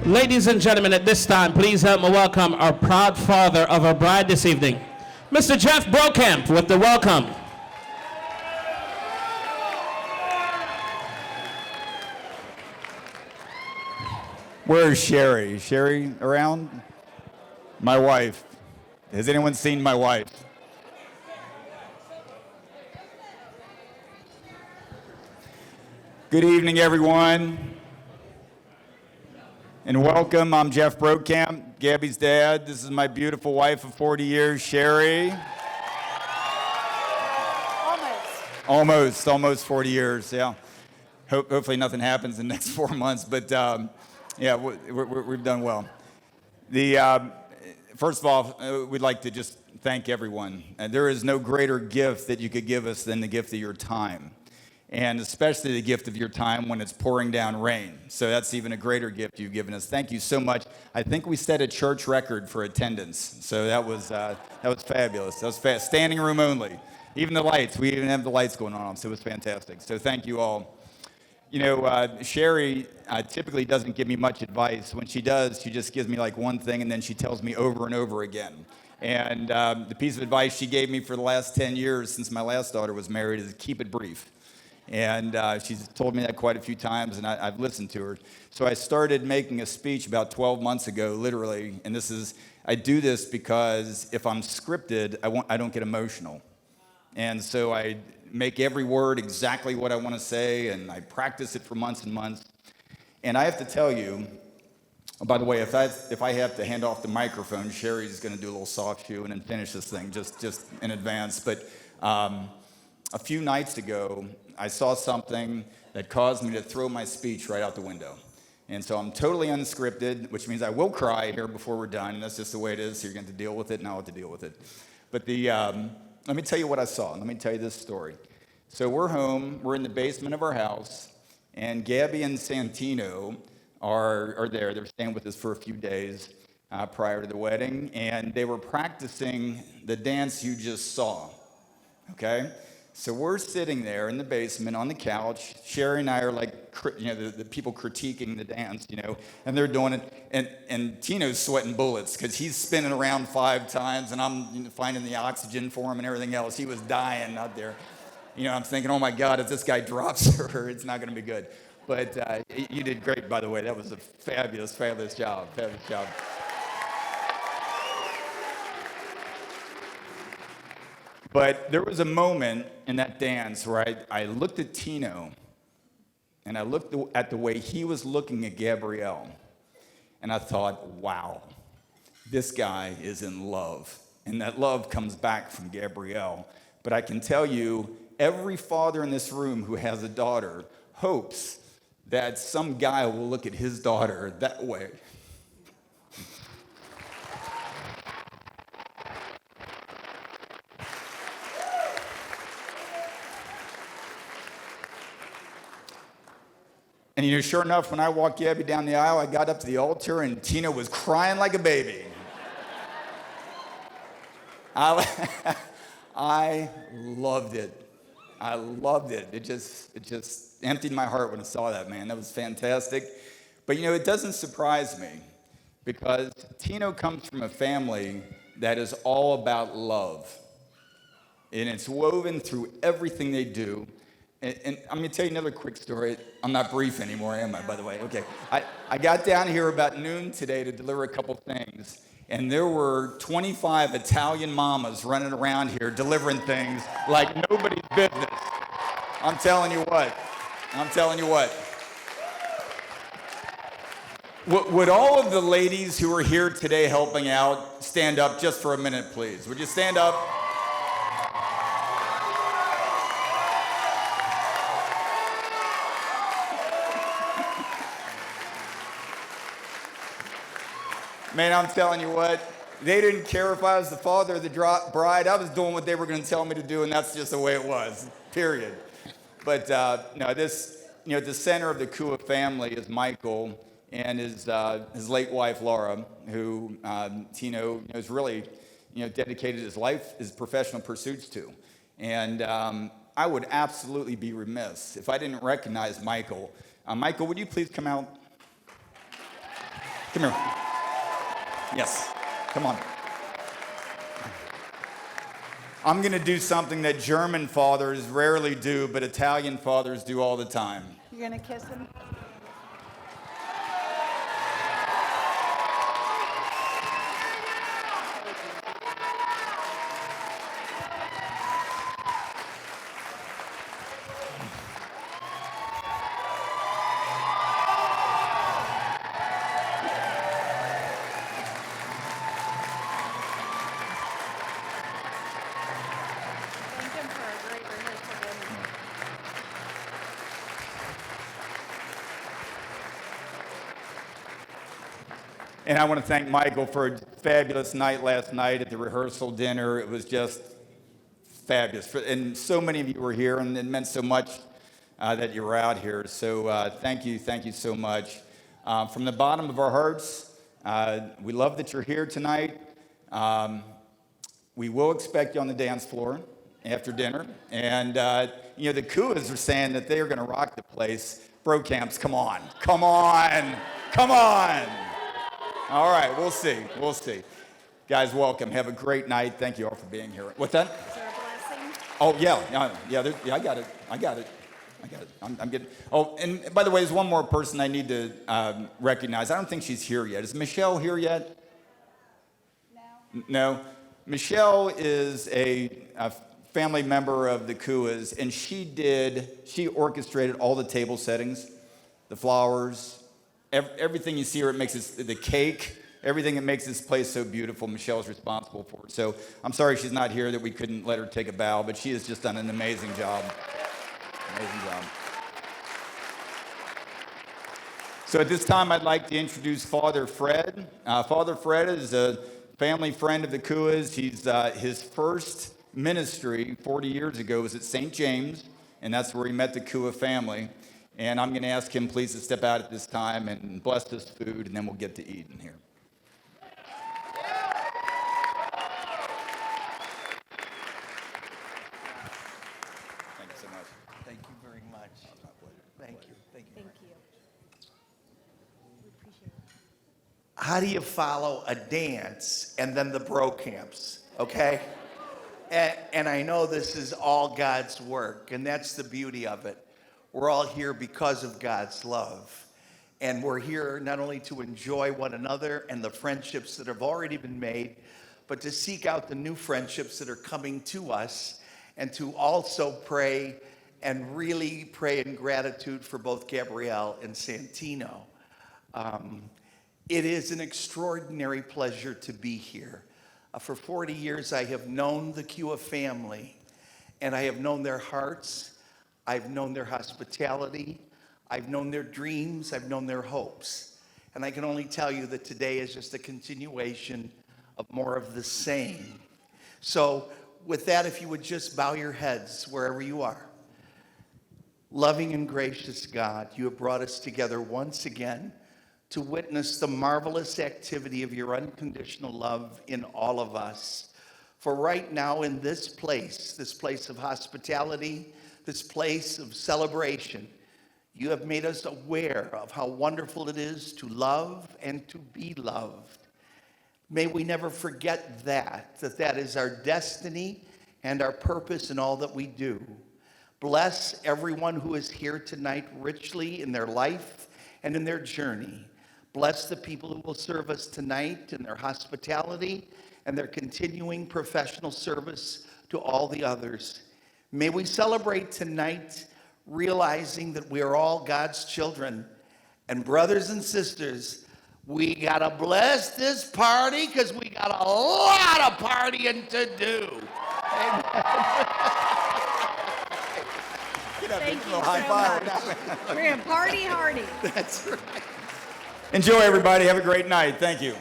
Ladies and gentlemen, at this time, please help me welcome our proud father of our bride this evening, Mr. Jeff Brokamp, with the welcome. Where's Sherry? Is Sherry around? My wife. Has anyone seen my wife? Good evening, everyone. And welcome. I'm Jeff Brokamp, Gabby's dad. This is my beautiful wife of 40 years, Sherry. Almost 40 years, yeah. Hopefully nothing happens in the next 4 months, but yeah, we've done well. First of all, we'd like to just thank everyone. There is no greater gift that you could give us than the gift of your time, and especially the gift of your time when it's pouring down rain. So that's even a greater gift you've given us. Thank you so much. I think we set a church record for attendance, so that was fabulous. That was fast. Standing room only. Even the lights, we even have the lights going on, so it was fantastic. So thank you all. You know, Sherry typically doesn't give me much advice. When she does, she just gives me like one thing, and then she tells me over and over again. And the piece of advice she gave me for the last 10 years since my last daughter was married is keep it brief. And she's told me that quite a few times, and I've listened to her. So I started making a speech about 12 months ago, literally. And I do this because if I'm scripted, I don't get emotional. And so I make every word exactly what I want to say, and I practice it for months and months. And I have to tell you, by the way, if I have to hand off the microphone, Sherry's going to do a little soft shoe and then finish this thing just in advance. But a few nights ago, I saw something that caused me to throw my speech right out the window. And so I'm totally unscripted, which means I will cry here before we're done, and that's just the way it is. So you're going to deal with it, and I'll have to deal with it. But let me tell you what I saw. Let me tell you this story. So we're home. We're in the basement of our house, and Gabby and Santino are there. They're staying with us for a few days prior to the wedding, and they were practicing the dance you just saw, okay? So we're sitting there in the basement on the couch. Sherry and I are like, the people critiquing the dance, and they're doing it. And Tino's sweating bullets because he's spinning around 5 times, and I'm finding the oxygen for him and everything else. He was dying out there. I'm thinking, oh my God, if this guy drops her, it's not going to be good. But you did great, by the way. That was a fabulous, fabulous job. Fabulous job. But there was a moment in that dance where I looked at Tino, and I looked at the way he was looking at Gabrielle, and I thought, wow, this guy is in love. And that love comes back from Gabrielle. But I can tell you, every father in this room who has a daughter hopes that some guy will look at his daughter that way. And sure enough, when I walked Gabby down the aisle, I got up to the altar, and Tina was crying like a baby. I loved it. I loved it. It just emptied my heart when I saw that, man. That was fantastic. But it doesn't surprise me, because Tino comes from a family that is all about love. And it's woven through everything they do. And I'm going to tell you another quick story. I'm not brief anymore, am I, by the way? Okay. I got down here about noon today to deliver a couple things, and there were 25 Italian mamas running around here delivering things like nobody's business. I'm telling you what. Would all of the ladies who are here today helping out stand up just for a minute, please? Would you stand up? Man, I'm telling you what, they didn't care if I was the father of the bride. I was doing what they were going to tell me to do, and that's just the way it was, period. But at the center of the Kua family is Michael and his late wife, Laura, who Tino has really dedicated his life, his professional pursuits to. And I would absolutely be remiss if I didn't recognize Michael. Michael, would you please come out? Come here. Yes, come on. I'm going to do something that German fathers rarely do, but Italian fathers do all the time. You're going to kiss him? Thank him for a great rehearsal, Denny. And I want to thank Michael for a fabulous night last night at the rehearsal dinner. It was just fabulous. And so many of you were here, and it meant so much that you were out here. So thank you so much. From the bottom of our hearts, we love that you're here tonight. We will expect you on the dance floor after dinner. And, the Kuas are saying that they are going to rock the place. Brocamps, come on. Come on. Come on. All right, we'll see. We'll see. Guys, welcome. Have a great night. Thank you all for being here. What's that? Is there a blessing? Oh, yeah, I got it. I'm getting. Oh, and by the way, there's one more person I need to recognize. I don't think she's here yet. Is Michelle here yet? No. Michelle is a family member of the Kuas, and she orchestrated all the table settings, the flowers, everything you see here. It makes the cake, everything that makes this place so beautiful. Michelle's responsible for it. So I'm sorry she's not here, that we couldn't let her take a bow, but she has just done an amazing job. Amazing job. So at this time, I'd like to introduce Father Fred. Father Fred is a family friend of the Kuas. He's his first ministry 40 years ago was at St. James, and that's where he met the Kua family. And I'm going to ask him, please, to step out at this time and bless this food, and then we'll get to eating here. Thank you so much. Thank you very much. Thank you. Thank you. We appreciate it. How do you follow a dance and then the Brocamps, okay? And I know this is all God's work, and that's the beauty of it. We're all here because of God's love. And we're here not only to enjoy one another and the friendships that have already been made, but to seek out the new friendships that are coming to us, and to also pray and really pray in gratitude for both Gabrielle and Santino. It is an extraordinary pleasure to be here. For 40 years, I have known the Kua family, and I have known their hearts. I've known their hospitality. I've known their dreams. I've known their hopes. And I can only tell you that today is just a continuation of more of the same. So with that, if you would just bow your heads wherever you are. Loving and gracious God, you have brought us together once again to witness the marvelous activity of your unconditional love in all of us. For right now in this place of hospitality, this place of celebration, you have made us aware of how wonderful it is to love and to be loved. May we never forget that is our destiny and our purpose in all that we do. Bless everyone who is here tonight richly in their life and in their journey. Bless the people who will serve us tonight in their hospitality and their continuing professional service to all the others. May we celebrate tonight realizing that we are all God's children. And brothers and sisters, we got to bless this party because we got a lot of partying to do. Amen. Thank you so much. We're going to party hardy. That's right. Enjoy, everybody. Have a great night. Thank you.